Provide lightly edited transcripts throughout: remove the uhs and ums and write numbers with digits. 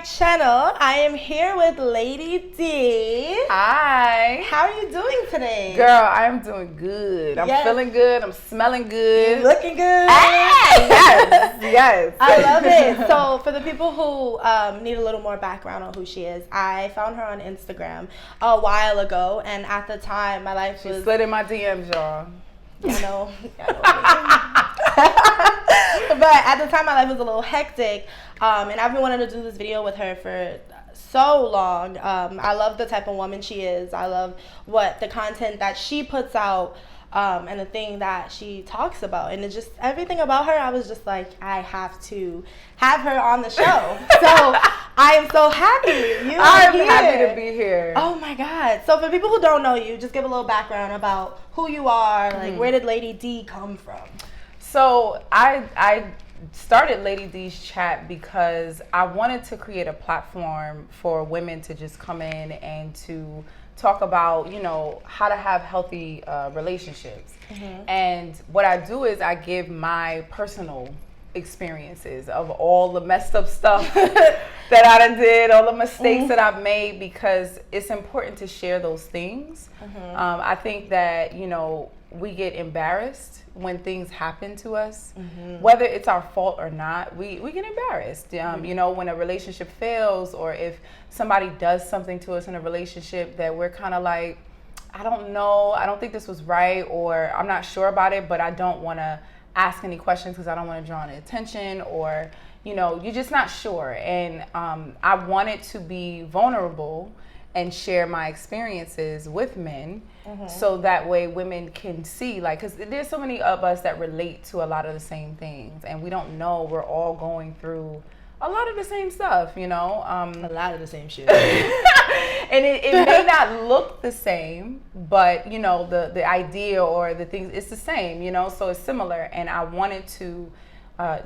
channel. I am here with Lady D. Hi. How are you doing today? Girl, I'm doing good. I'm feeling good. I'm smelling good. You're looking good. Yes. I love it. So for the people who need a little more background on who she is, I found her on Instagram a while ago, and at the time my life was... She slid in my DMs, y'all. I know. But at the time my life was a little hectic, and I've been wanting to do this video with her for so long. I love the type of woman she is. I love what the content that she puts out, and the thing that she talks about, and it's just everything about her. I was just like, I have to have her on the show. So I am so happy I'm happy to be here. Oh my God. So for people who don't know you, just give a little background about who you are, like where did Lady D come from? So I started Lady D's Chat because I wanted to create a platform for women to just come in and to talk about, you know, how to have healthy relationships. And what I do is I give my personal experiences of all the messed up stuff that I done did, all the mistakes that I've made, because it's important to share those things. I think that, you know, we get embarrassed when things happen to us, whether it's our fault or not. We get embarrassed, you know, when a relationship fails, or if somebody does something to us in a relationship that we're kind of like, I don't know, I don't think this was right, or I'm not sure about it, but I don't want to ask any questions because I don't want to draw any attention, or, you know, you're just not sure. And I wanted to be vulnerable and share my experiences with men, so that way women can see, like, because there's so many of us that relate to a lot of the same things, and we don't know we're all going through a lot of the same stuff, you know. A lot of the same shit. And it may not look the same, but, you know, the idea or the things, it's the same, you know, so it's similar. And I wanted to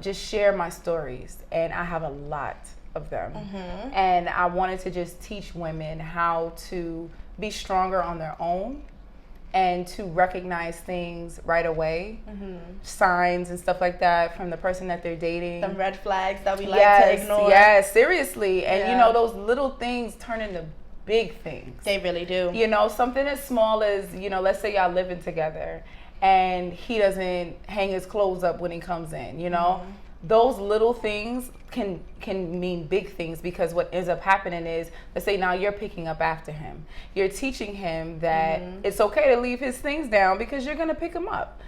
just share my stories, and I have a lot of them. And I wanted to just teach women how to be stronger on their own and to recognize things right away, signs and stuff like that from the person that they're dating. Some red flags that we like to ignore. Yes, seriously. And you know, those little things turn into big things. They really do. You know, something as small as, you know, let's say y'all living together and he doesn't hang his clothes up when he comes in, you know? Those little things can mean big things, because what ends up happening is, let's say now you're picking up after him. You're teaching him that it's okay to leave his things down because you're going to pick them up.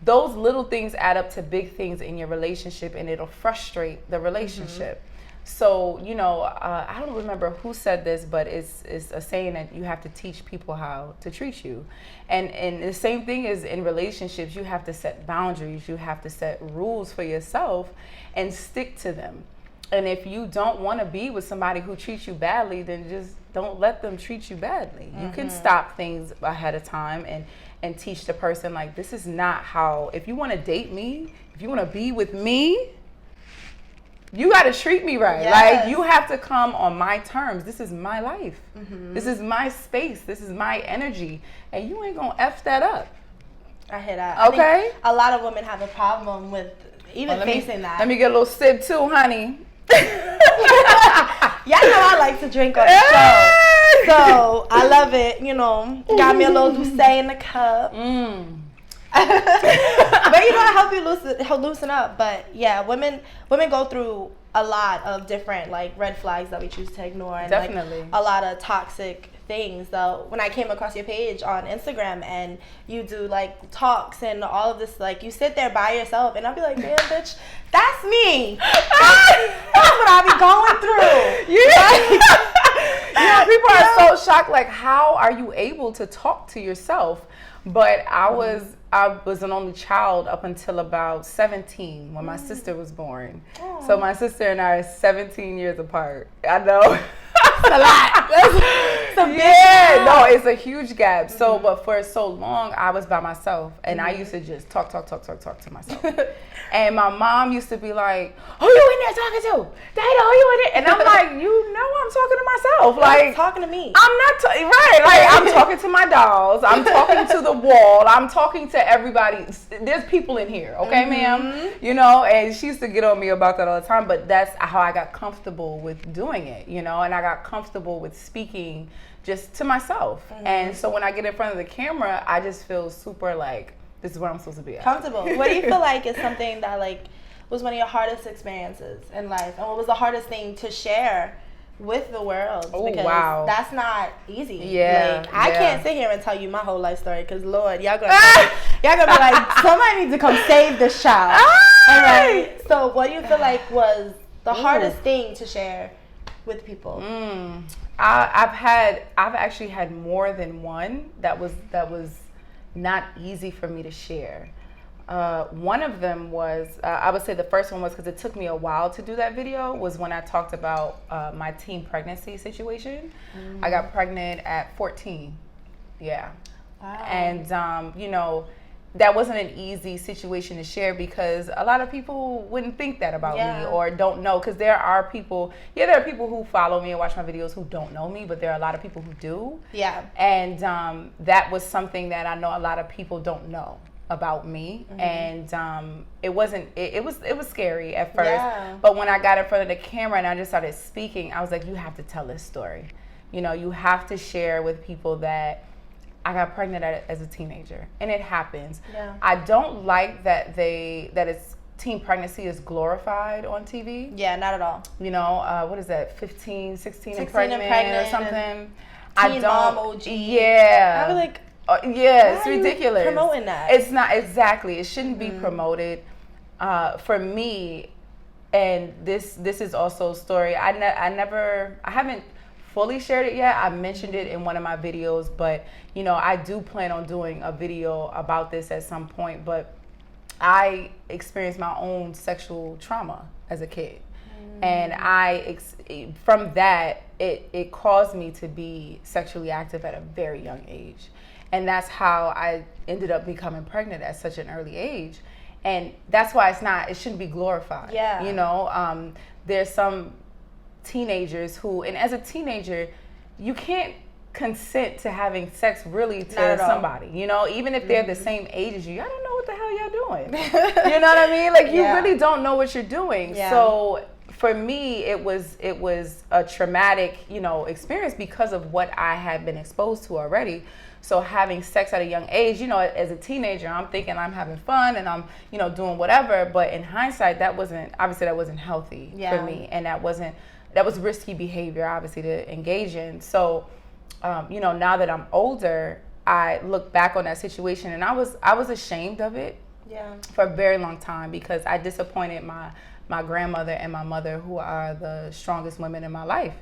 Those little things add up to big things in your relationship, and it'll frustrate the relationship. So, you know, I don't remember who said this, but it's a saying that you have to teach people how to treat you. And the same thing is in relationships. You have to set boundaries. You have to set rules for yourself and stick to them. And if you don't want to be with somebody who treats you badly, then just don't let them treat you badly. You can stop things ahead of time and teach the person, like, this is not how, if you want to date me, if you want to be with me, you got to treat me right. Like, you have to come on my terms. This is my life. This is my space. This is my energy. And you ain't going to F that up. I hear that. Okay. I think a lot of women have a problem with even facing that. Let me get a little sip too, honey. Y'all know I like to drink on the show. So I love it. You know, got me a little douce in the cup. But you know, I help you loosen up. But yeah, women go through a lot of different, like, red flags that we choose to ignore, and Definitely. like a lot of toxic things. So when I came across your page on Instagram and you do like talks and all of this, like, you sit there by yourself, and I'll be like, damn, bitch, that's me. That's what I be going through. You know, people are so shocked, like, how are you able to talk to yourself? But I was an only child up until about 17 when my sister was born. So my sister and I are 17 years apart. I know. It's a lot. It's a a big yeah, gap. no, it's a huge gap. So, but for so long, I was by myself, and I used to just talk to myself. And my mom used to be like, "Who you in there talking to? Dana, who you in there?" And I'm like, "You know, I'm talking to myself. Like, talking to me. I'm not right. Like, I'm talking to my dolls. I'm talking to the wall. I'm talking to everybody. There's people in here, okay, ma'am. You know." And she used to get on me about that all the time. But that's how I got comfortable with doing it, you know. And I got comfortable with speaking just to myself. And so when I get in front of the camera, I just feel super like, this is where I'm supposed to be at. Comfortable. What do you feel like is something that like was one of your hardest experiences in life, and what was the hardest thing to share with the world? Oh, because wow. that's not easy. Yeah, like, I yeah. can't sit here and tell you my whole life story, because Lord, y'all gonna be like, somebody needs to come save this child. All right. So what do you feel like was the hardest thing to share with people? I've actually had more than one that was not easy for me to share. One of them was, I would say the first one was, because it took me a while to do that video, was when I talked about my teen pregnancy situation. I got pregnant at 14. Yeah. Wow. And, you know, that wasn't an easy situation to share, because a lot of people wouldn't think that about me or don't know, because there are people who follow me and watch my videos who don't know me, but there are a lot of people who do. Yeah. And that was something that I know a lot of people don't know about me. And it was scary at first, but when I got in front of the camera and I just started speaking, I was like, you have to tell this story. You know, you have to share with people that I got pregnant as a teenager, and it happens. Yeah. I don't like that it's teen pregnancy is glorified on TV. Yeah, not at all. You know, what is that, 15, 16 and 16 pregnant, and pregnant or something? Teen mom OG. Yeah. I was like, yeah, it's why are you ridiculous. promoting that? It's not, exactly. It shouldn't be promoted. For me, and this is also a story. I haven't fully shared it yet. I mentioned it in one of my videos, but you know, I do plan on doing a video about this at some point. But I experienced my own sexual trauma as a kid, and from that, it caused me to be sexually active at a very young age, and that's how I ended up becoming pregnant at such an early age. And that's why it shouldn't be glorified. Yeah. You know, there's some teenagers who, and as a teenager, you can't consent to having sex really to somebody, you know, even if they're the same age as you. I don't know what the hell y'all doing. You know what I mean? Like, you really don't know what you're doing. Yeah. So for me, it was a traumatic, you know, experience because of what I had been exposed to already. So having sex at a young age, you know, as a teenager, I'm thinking I'm having fun and I'm, you know, doing whatever. But in hindsight, that wasn't healthy for me. And that was risky behavior, obviously, to engage in. So, you know, now that I'm older, I look back on that situation, and I was ashamed of it for a very long time, because I disappointed my grandmother and my mother, who are the strongest women in my life.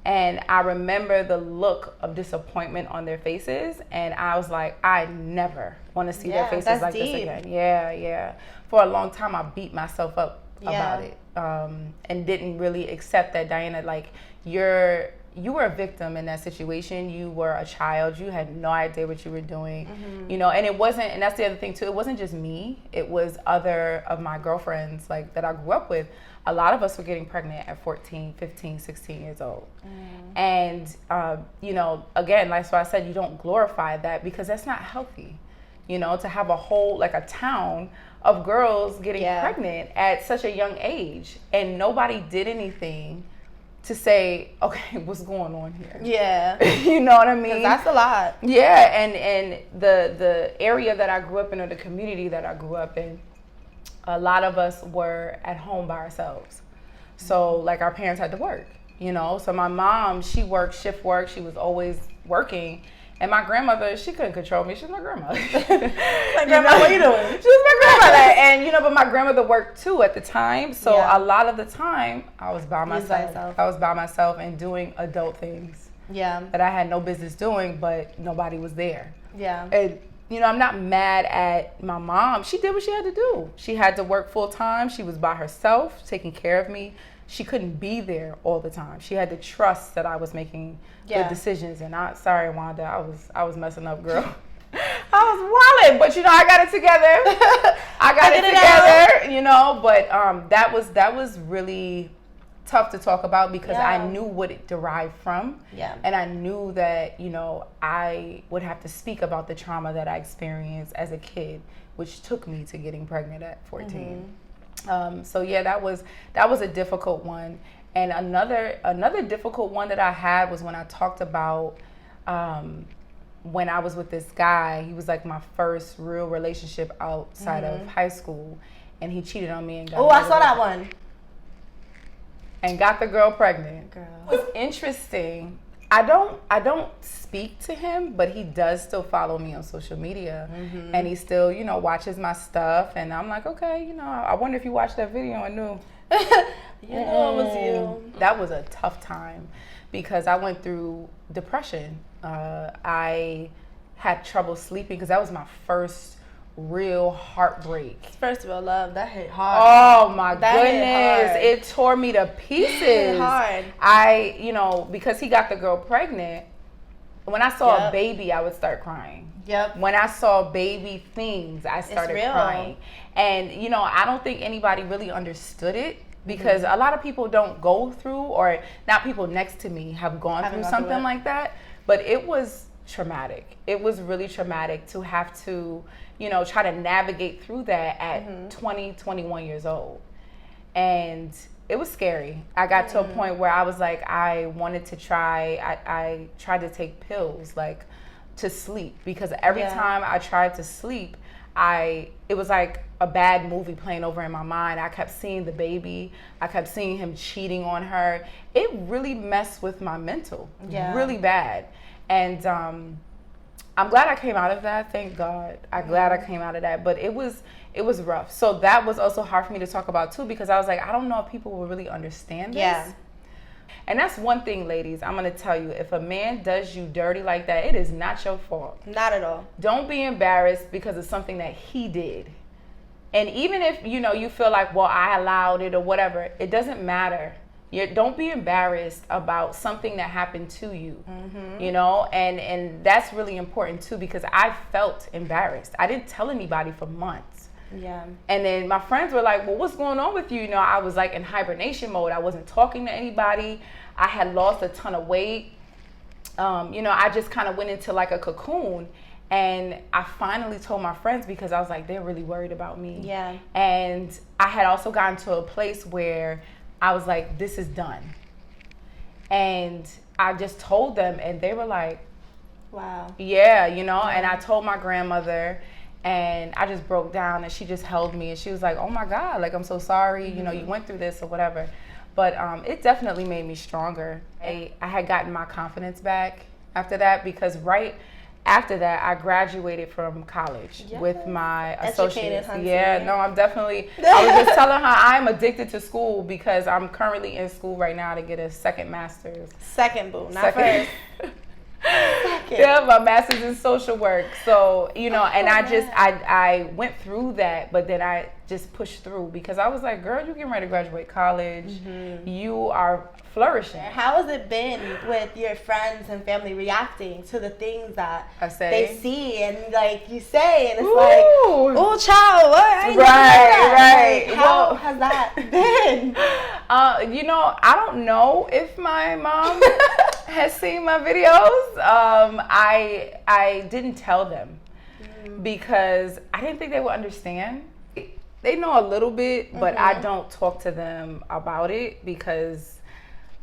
And I remember the look of disappointment on their faces, and I was like, I never want to see their faces like this again. Yeah. For a long time, I beat myself up about it, and didn't really accept that, Diana, like, you were a victim in that situation. You were a child. You had no idea what you were doing, you know. And it wasn't, and that's the other thing too, it wasn't just me. It was other of my girlfriends, like, that I grew up with. A lot of us were getting pregnant at 14, 15, 16 years old. And, you know, again, like, so I said, you don't glorify that, because that's not healthy, you know, to have a whole, like, a town of girls getting pregnant at such a young age, and nobody did anything to say, okay, what's going on here? Yeah. You know what I mean? 'Cause that's a lot. Yeah, and the area that I grew up in, or the community that I grew up in, a lot of us were at home by ourselves. So, like, our parents had to work, you know? So my mom, she worked shift work. She was always working. And my grandmother, she couldn't control me. She was my grandma. Like, grandma, what are you doing? She was my grandmother. And, you know, but my grandmother worked too at the time. So a lot of the time, I was by myself. I was by myself and doing adult things that I had no business doing, but nobody was there. Yeah. And, you know, I'm not mad at my mom. She did what she had to do. She had to work full time. She was by herself, taking care of me, she couldn't be there all the time. She had to trust that I was making good decisions. And sorry, Wanda, I was messing up, girl. I was wilding, but I got it together. I got it together, But that was really tough to talk about because I knew what it derived from. Yeah. And I knew that, I would have to speak about the trauma that I experienced as a kid, which took me to getting pregnant at 14. So yeah, that was a difficult one. And another difficult one that I had was when I talked about when I was with this guy. He was like my first real relationship outside of high school, and he cheated on me and got I saw that one. And got the girl pregnant. Girl. It was interesting. I don't speak to him, but he does still follow me on social media, and he still, watches my stuff. And I'm like, okay, I wonder if you watched that video and knew. It was you. That was a tough time because I went through depression. I had trouble sleeping because that was my first real heartbreak. First of all, love, that hit hard. Oh my goodness. It tore me to pieces. It hit hard. Because he got the girl pregnant, when I saw a baby, I would start crying. Yep. When I saw baby things, I started crying. And, I don't think anybody really understood it because a lot of people don't go through, or not people next to me have gone through something like that. But it was traumatic. It was really traumatic to have to, try to navigate through that at 20, 21 years old. And it was scary. I got to a point where I was like, I wanted to I tried to take pills, like, to sleep, because every time I tried to sleep, it was like a bad movie playing over in my mind. I kept seeing the baby. I kept seeing him cheating on her. It really messed with my mental, really bad. And I'm glad I came out of that. Thank God. I'm glad I came out of that. But it was rough. So that was also hard for me to talk about too, because I was like, I don't know if people will really understand this. Yeah. And that's one thing, ladies, I'm going to tell you. If a man does you dirty like that, it is not your fault. Not at all. Don't be embarrassed because of something that he did. And even if, you feel like, well, I allowed it or whatever, it doesn't matter. Don't be embarrassed about something that happened to you, and that's really important too, because I felt embarrassed. I didn't tell anybody for months. Yeah. And then my friends were like, well, what's going on with you? I was like in hibernation mode. I wasn't talking to anybody. I had lost a ton of weight. I just kind of went into like a cocoon. And I finally told my friends because I was like, they're really worried about me. Yeah. And I had also gotten to a place where I was like, this is done. And I just told them, and they were like, wow. Yeah, and I told my grandmother, and I just broke down, and she just held me, and she was like, oh my God, like, I'm so sorry, you went through this or whatever. But it definitely made me stronger. I had gotten my confidence back after that, because right after that, I graduated from college with my associates. Yeah, no, I'm definitely, I was just telling her I'm addicted to school because I'm currently in school right now to get a second master's. Second, boo, not first. Second. Yeah, my master's in social work. So, and I went through that, but then I just pushed through because I was like, girl, you're getting ready to graduate college. You are flourishing. How has it been with your friends and family reacting to the things that they see and like you say, and it's like, oh, child, what? Right. Like, how has that been? I don't know if my mom has seen my videos. I didn't tell them because I didn't think they would understand. They know a little bit, but I don't talk to them about it because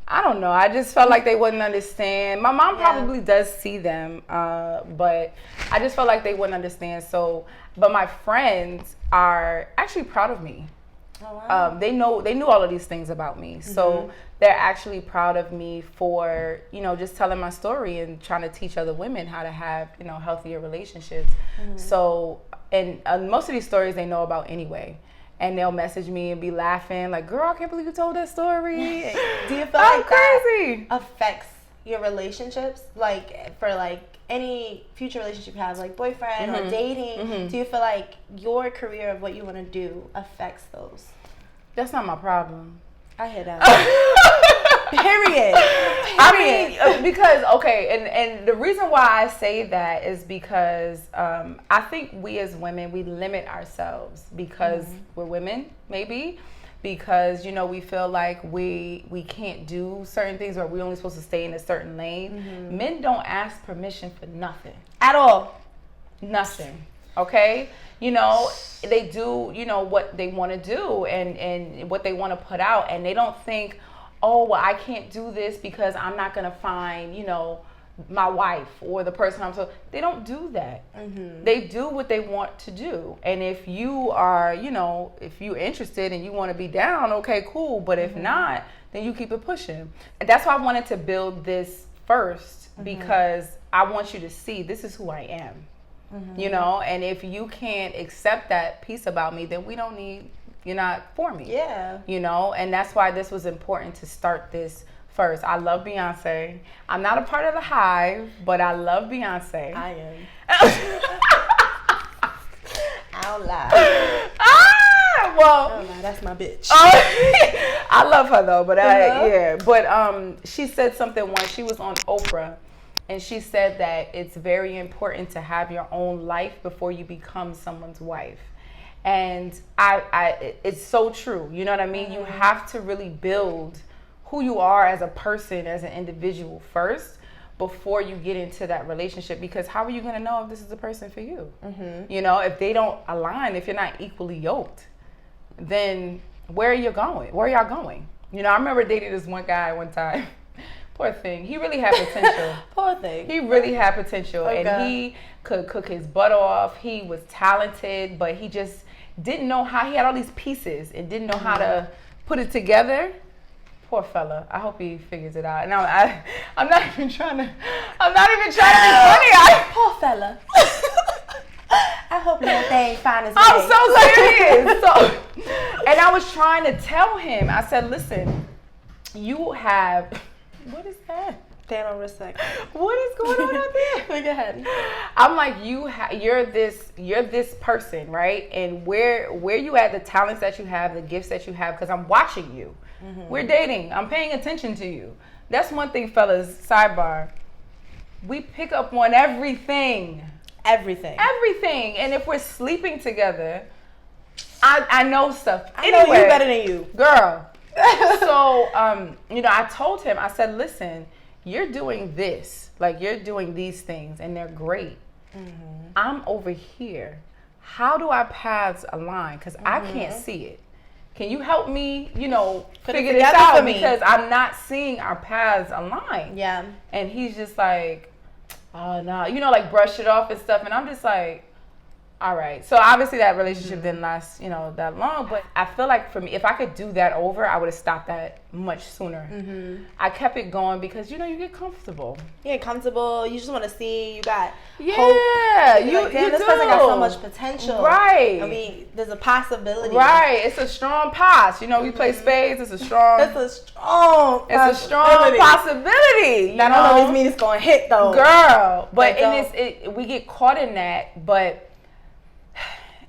I don't know. I just felt like they wouldn't understand. My mom probably does see them, but I just felt like they wouldn't understand. So, but my friends are actually proud of me. Oh, wow. They knew all of these things about me. So they're actually proud of me for, just telling my story and trying to teach other women how to have, healthier relationships. So, and most of these stories they know about anyway. And they'll message me and be laughing like, girl, I can't believe you told that story. Do you feel like crazy? That affects your relationships? Like for like any future relationship you have, like boyfriend or dating, do you feel like your career of what you want to do affects those? That's not my problem. I hear that. Period. I mean, because, okay, and the reason why I say that is because I think we as women, we limit ourselves because we're women, maybe. Because, you know, we feel like we can't do certain things, or we're only supposed to stay in a certain lane. Men don't ask permission for nothing. At all. Nothing. Okay? You know, they do, you know, what they want to do and what they want to put out. And they don't think, oh, well, I can't do this because I'm not going to find, you know, my wife or the person I'm so. They don't do that. They do what they want to do. And if you are, you know, if you're interested and you want to be down, okay, cool. But if not, then you keep it pushing. And that's why I wanted to build this first, because I want you to see this is who I am. You know, and if you can't accept that piece about me, then we don't need, you're not for me. Yeah. You know, and that's why this was important to start this first. I love Beyonce. I'm not a part of the Hive, but I love Beyonce. I am. I'll lie. Well, that's my bitch. I love her though, but yeah. But she said something once. She was on Oprah, and she said that it's very important to have your own life before you become someone's wife. And it's so true. You know what I mean? You have to really build who you are as a person, as an individual first, before you get into that relationship. Because how are you going to know if this is the person for you? You know, if they don't align, if you're not equally yoked, then where are you going? Where are y'all going? You know, I remember dating this one guy one time. Poor thing. He really had potential. Poor thing. He really had potential. Okay. And he could cook his butt off. He was talented, but he just didn't know how. He had all these pieces and didn't know how to put it together. Poor fella. I hope he figures it out. And I'm not even trying to be funny. Poor fella. I hope little thing find his way. I'm so serious. And I was trying to tell him. I said, listen, you have. What is that? Stand on respect. What is going on out there? Go ahead. I'm like, you're this person, right? And where you at, the talents that you have, the gifts that you have, because I'm watching you. We're dating. I'm paying attention to you. That's one thing, fellas, sidebar. We pick up on everything. Everything. And if we're sleeping together, I know stuff. I know you better than you. Girl. So, you know, I told him, I said, listen, you're doing this, like you're doing these things and they're great. I'm over here. How do our paths align? Because I can't see it. Can you help me, you know, figure this out? Because I'm not seeing our paths align. Yeah. And he's just like, oh, no, you know, like brush it off and stuff. And I'm just like, all right. So obviously that relationship didn't last, you know, that long. But I feel like for me, if I could do that over, I would have stopped that much sooner. I kept it going because, you know, you get comfortable. You get comfortable. You just want to see. You got hope. You like, damn, this person got so much potential. Right. I mean, there's a possibility. Right. It's a strong pass. You know, we play spades. It's a strong. It's a strong possibility. That don't always mean it's going to hit though. Girl. But we get caught in that. But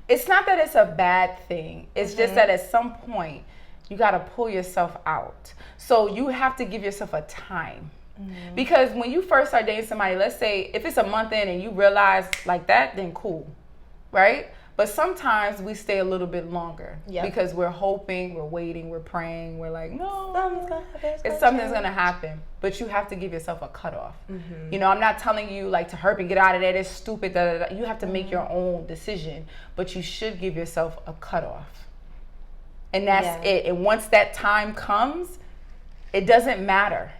it's not that it's a bad thing. It's just that at some point you got to pull yourself out. So you have to give yourself a time. Because when you first start dating somebody, let's say if it's a month in and you realize like that, then cool, right? But sometimes we stay a little bit longer because we're hoping, we're waiting, we're praying, we're like, no, something's gonna happen. But you have to give yourself a cutoff. You know, I'm not telling you like to hurry and get out of there. It's stupid. You have to make your own decision, but you should give yourself a cutoff. And that's it. And once that time comes, it doesn't matter.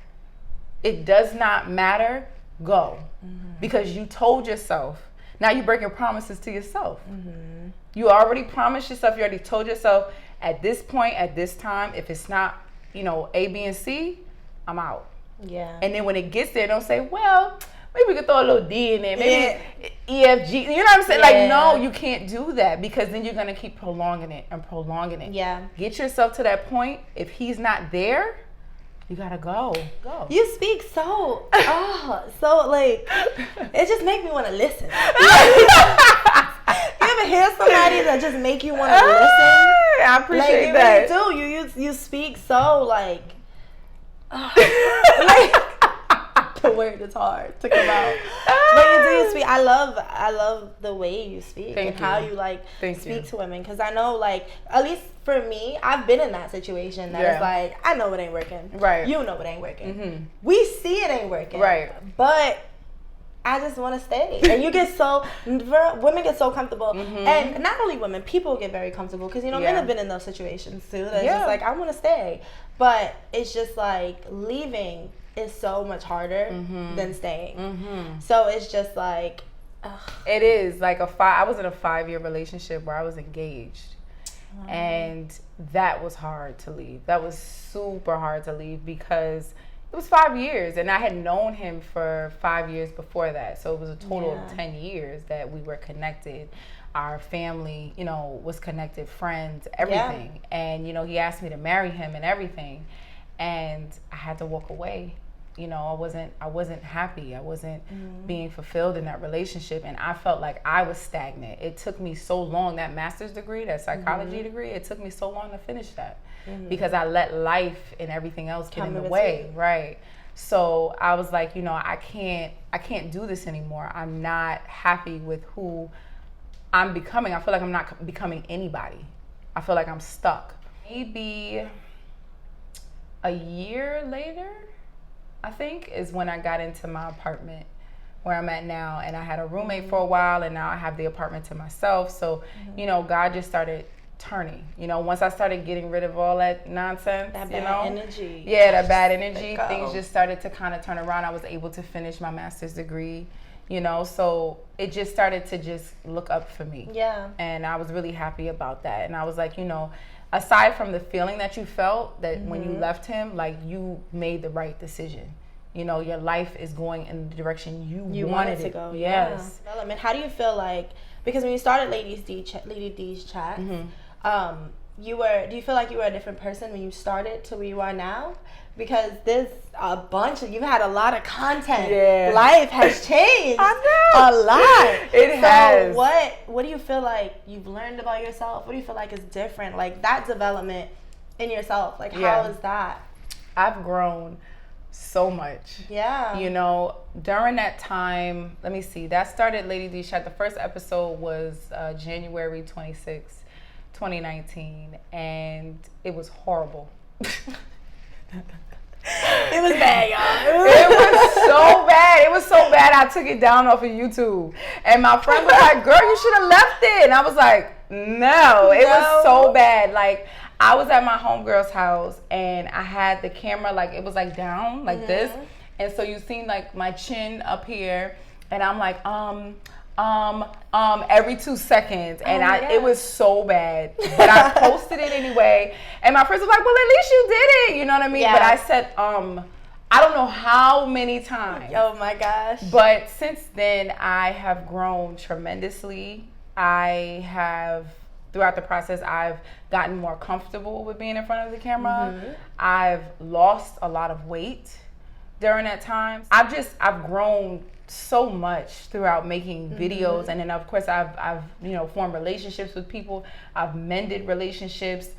It does not matter. Go, because you told yourself. Now you're breaking promises to yourself. You already promised yourself. You already told yourself at this point, at this time, if it's not, you know, A, B, and C, I'm out. Yeah. And then when it gets there, don't say, well, maybe we could throw a little D in there. Maybe E, F, G. You know what I'm saying? Like, no, you can't do that because then you're going to keep prolonging it and prolonging it. Yeah. Get yourself to that point. If he's not there, you gotta go. You speak so like, it just makes me want to listen. You ever hear somebody that just make you want to listen? I appreciate you that. really do. You speak so like the word is hard to come out. But you speak. I love the way you speak and how you like speak to women. Because I know, like, at least for me, I've been in that situation that it's like, I know it ain't working. Right. You know it ain't working. We see it ain't working. Right. But I just want to stay. And you get so, women get so comfortable. And not only women, people get very comfortable. Because, you know, men have been in those situations too. That's just like, I want to stay. But it's just like, leaving is so much harder than staying. So it's just like, it is like I was in a 5-year relationship where I was engaged. And that was hard to leave. That was super hard to leave because it was 5 years and I had known him for 5 years before that. So it was a total of 10 years that we were connected. Our family, you know, was connected, friends, everything. And, you know, he asked me to marry him and everything. And I had to walk away. You know, I wasn't happy. I wasn't being fulfilled in that relationship. And I felt like I was stagnant. It took me so long, that master's degree, that psychology degree, it took me so long to finish that because I let life and everything else get in the way. Right. So I was like, you know, I can't do this anymore. I'm not happy with who I'm becoming. I feel like I'm not becoming anybody. I feel like I'm stuck. Maybe a year later, I think, is when I got into my apartment where I'm at now. And I had a roommate for a while, and now I have the apartment to myself. So, you know, God just started turning. You know, once I started getting rid of all that nonsense, that bad energy. Yeah, that bad energy. Things just started to kind of turn around. I was able to finish my master's degree, you know, so it just started to just look up for me. Yeah. And I was really happy about that. And I was like, you know, aside from the feeling that you felt that when you left him, like, you made the right decision. You know, your life is going in the direction you wanted it to go. Yes. Yeah. Development. How do you feel like, because when you started Lady D's chat, do you feel like you were a different person when you started to where you are now? Because there's you've had a lot of content. Yeah. Life has changed. I know. A lot. It has. What do you feel like you've learned about yourself? What do you feel like is different? Like, that development in yourself, like, how is that? I've grown so much. Yeah. You know, during that time, let me see, that started Lady D Chat. The first episode was January 26th, 2019, and it was horrible. It was bad, y'all. It was so bad. It was so bad I took it down off of YouTube. And my friend was like, girl, you should have left it. And I was like, no. It was so bad. Like, I was at my homegirl's house and I had the camera, like, it was like down like this. And so you seen like my chin up here, and I'm like, every 2 seconds, and it was so bad, but I posted it anyway, and my friends were like, well, at least you did it, you know what I mean? But I said, I don't know how many times. Oh my gosh. But since then, I have grown tremendously. I have, throughout the process, I've gotten more comfortable with being in front of the camera. I've lost a lot of weight during that time. I've grown so much throughout making videos, and then of course I've you know, formed relationships with people. I've mended relationships.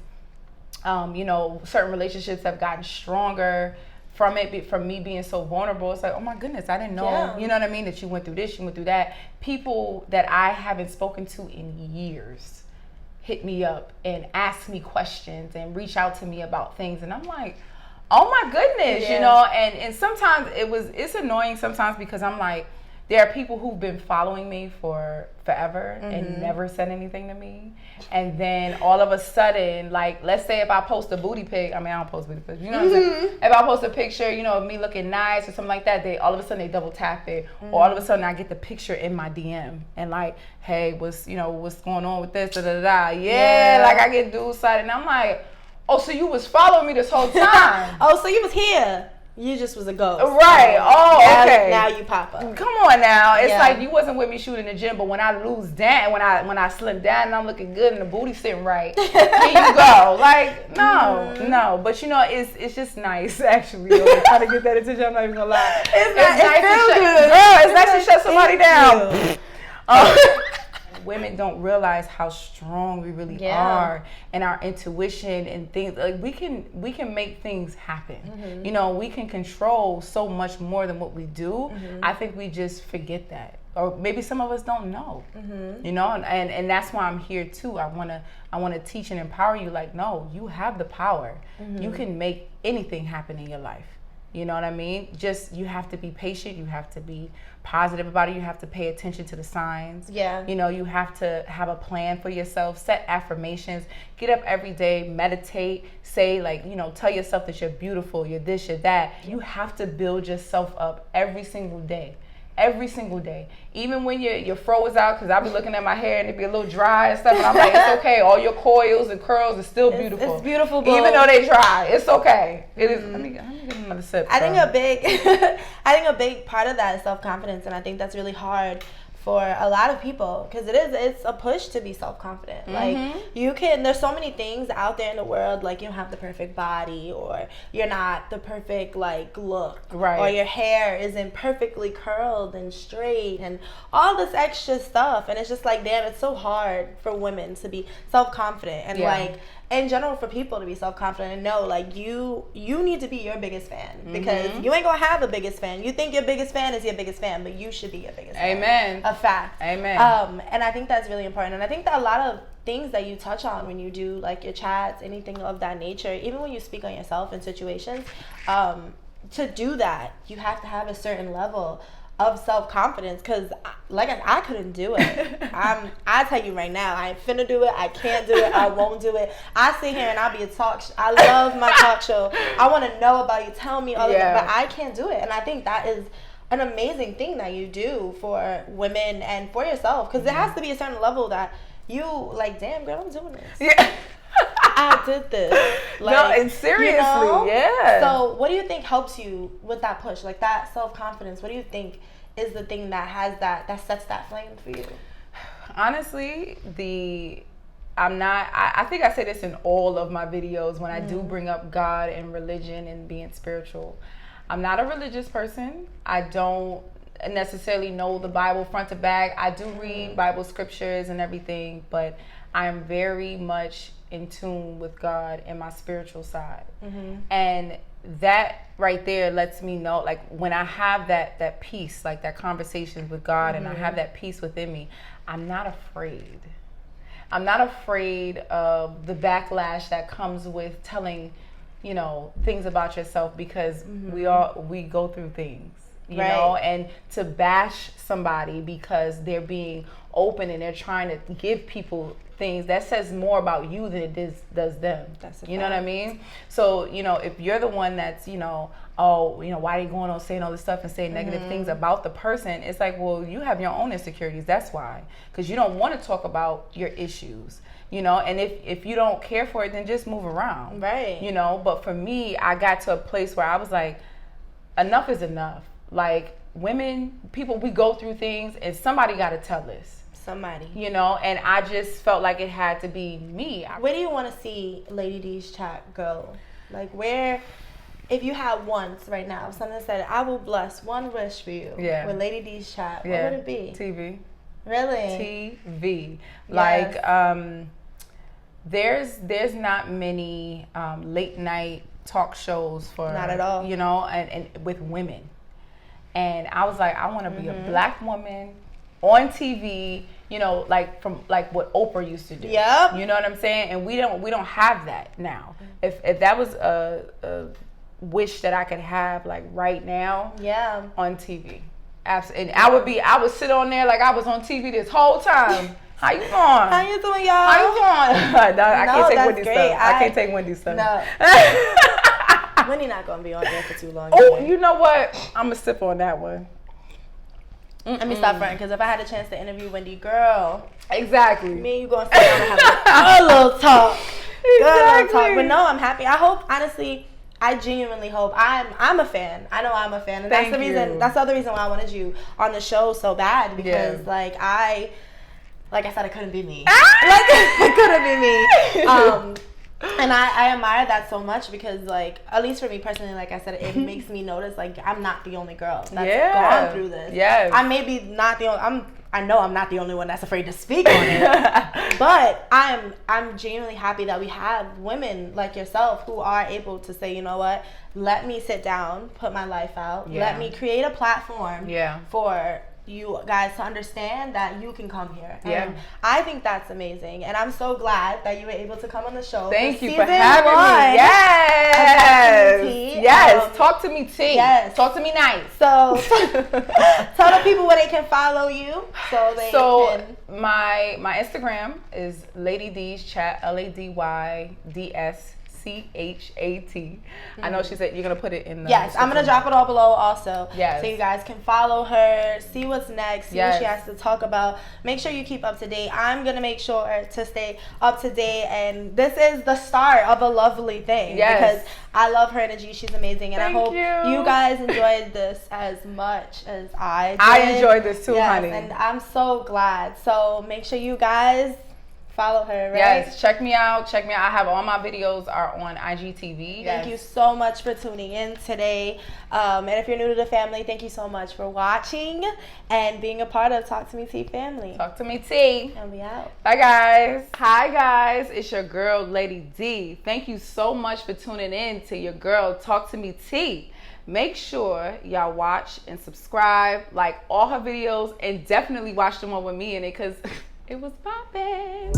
You know, certain relationships have gotten stronger from it, from me being so vulnerable. It's like, oh my goodness, I didn't know, you know what I mean, that you went through this, you went through that. People that I haven't spoken to in years hit me up and ask me questions and reach out to me about things, and I'm like, oh my goodness, you know, and sometimes it's annoying sometimes because I'm like, there are people who've been following me for forever and never said anything to me. And then all of a sudden, like, let's say if I post a booty pic, I mean, I don't post booty pics, you know what I'm saying? If I post a picture, you know, of me looking nice or something like that, all of a sudden they double tap it. Or all of a sudden I get the picture in my DM and like, hey, what's going on with this, Yeah, like I get dudes side, and I'm like, oh, so you was following me this whole time. Oh, so you was here. You just was a ghost. Right. Okay. Now you pop up. Come on now. It's like you wasn't with me shooting the gym, but when I lose down, when I slim down and I'm looking good and the booty sitting right, here you go. Like, no. But you know, it's just nice actually. Trying to get that attention. I'm not even gonna lie. It's nice to shut somebody down. women don't realize how strong we really are, and our intuition and things. Like we can make things happen. You know, we can control so much more than what we do. I think we just forget that, or maybe some of us don't know. You know, and that's why I'm here too. I wanna teach and empower you. Like, no, you have the power. You can make anything happen in your life. You know what I mean? Just, you have to be patient. You have to be positive about it. You have to pay attention to the signs. Yeah. You know, you have to have a plan for yourself, set affirmations, get up every day, meditate, say, like, you know, tell yourself that you're beautiful, you're this, you're that. You have to build yourself up every single day. Every single day, even when your fro is out, because I'll be looking at my hair and it be a little dry and stuff, and I'm like, it's okay. All your coils and curls are still beautiful. It's beautiful, bro. Even though they dry, it's okay. It is. Let me get another sip. I think a big part of that is self-confidence, and I think that's really hard for a lot of people, because it's a push to be self-confident. Like, there's so many things out there in the world, like you don't have the perfect body, or you're not the perfect like look, right, or your hair isn't perfectly curled and straight, and all this extra stuff. And it's just like, damn, it's so hard for women to be self-confident, and like in general for people to be self-confident and know, like, you need to be your biggest fan, because you ain't gonna have a biggest fan. You think your biggest fan is your biggest fan, but you should be your biggest fan. Amen. A fact. Amen. And I think that's really important. And I think that a lot of things that you touch on when you do like your chats, anything of that nature, even when you speak on yourself in situations, to do that, you have to have a certain level of self-confidence, because like I couldn't do it. I tell you right now, I ain't finna do it. I can't do it. I won't do it. I sit here and I'll be a I love my talk show. I want to know about you. Tell me all of it, but I can't do it. And I think that is an amazing thing that you do for women and for yourself, because there has to be a certain level that you like, damn girl, I'm doing this. Yeah. I did this. Like, no, and seriously, yeah. So what do you think helps you with that push, like that self-confidence? What do you think is the thing that has that sets that flame for you? Honestly, I think I say this in all of my videos when I do bring up God and religion and being spiritual. I'm not a religious person. I don't necessarily know the Bible front to back. I do read Bible scriptures and everything, but I am very much in tune with God and my spiritual side. And that right there lets me know, like, when I have that peace, like that conversation with God, and I have that peace within me, I'm not afraid. I'm not afraid of the backlash that comes with telling, you know, things about yourself, because we go through things, you know, and to bash somebody because they're being open and they're trying to give people things, that says more about you than it does them. You know what I mean? So, you know, if you're the one that's, you know, oh, you know, why are you going on saying all this stuff and saying negative things about the person? It's like, well, you have your own insecurities. That's why. Because you don't want to talk about your issues, you know, and if you don't care for it, then just move around. Right. You know, but for me, I got to a place where I was like, enough is enough. Like, women, people, we go through things, and somebody got to tell us. Somebody. You know, and I just felt like it had to be me. Where do you want to see Lady D's chat go? Like, where, if you had once right now, if someone said, I will bless one wish for you with Lady D's chat, what would it be? TV. Really? TV. Yes. Like, there's not many late night talk shows for, not at all, you know, and with women. And I was like, I want to be a black woman on TV, you know, like from like what Oprah used to do. Yep. You know what I'm saying? And we don't have that now. If that was a wish that I could have, like right now, on TV. Absolutely. And I would sit on there like I was on TV this whole time. How you doing? How you doing, y'all? How you doing? I can't take Wendy's stuff. I can't take Wendy's stuff. No. Wendy not gonna be on there for too long. Oh, you know what? I'm gonna sip on that one. Let me stop fronting, because if I had a chance to interview Wendy, girl, exactly, me and you gonna sit down and have a little talk. Good talk. But no, I'm happy. I hope, honestly, I genuinely hope. I'm a fan. I know I'm a fan, and that's the reason. That's the other reason why I wanted you on the show so bad, because like I said, it couldn't be me. Like, it couldn't be me. And I admire that so much, because like, at least for me personally, like I said, it makes me notice like I'm not the only girl that's gone through this. I may be not the only, I know I'm not the only one that's afraid to speak on it. But I'm genuinely happy that we have women like yourself who are able to say, you know what, let me sit down, put my life out, let me create a platform for you guys to understand that you can come here. And I think that's amazing. And I'm so glad that you were able to come on the show. Thank you for having me. Yes. Yes. Talk to me T. Yes. Talk to me nice. So tell the people where they can follow you so they can. My Instagram is Lady D's Chat, LADYDSCHAT. I know she said you're gonna put it in the Yes, I'm gonna drop it all below also. Yes. So you guys can follow her, see what's next, see what she has to talk about. Make sure you keep up to date. I'm gonna make sure to stay up to date, and this is the start of a lovely thing. Because I love her energy. She's amazing, and I hope you guys enjoyed this as much as I did. I enjoyed this too, honey. And I'm so glad. So make sure you guys follow her, right? Yes, check me out. I have all my videos are on IGTV. Thank you so much for tuning in today. And if you're new to the family, thank you so much for watching and being a part of Talk to Me T family. Talk to me T. And we out. Bye, guys. Hi, guys. It's your girl, Lady D. Thank you so much for tuning in to your girl, Talk to Me T. Make sure y'all watch and subscribe, like all her videos, and definitely watch the one with me in it because it was poppin'.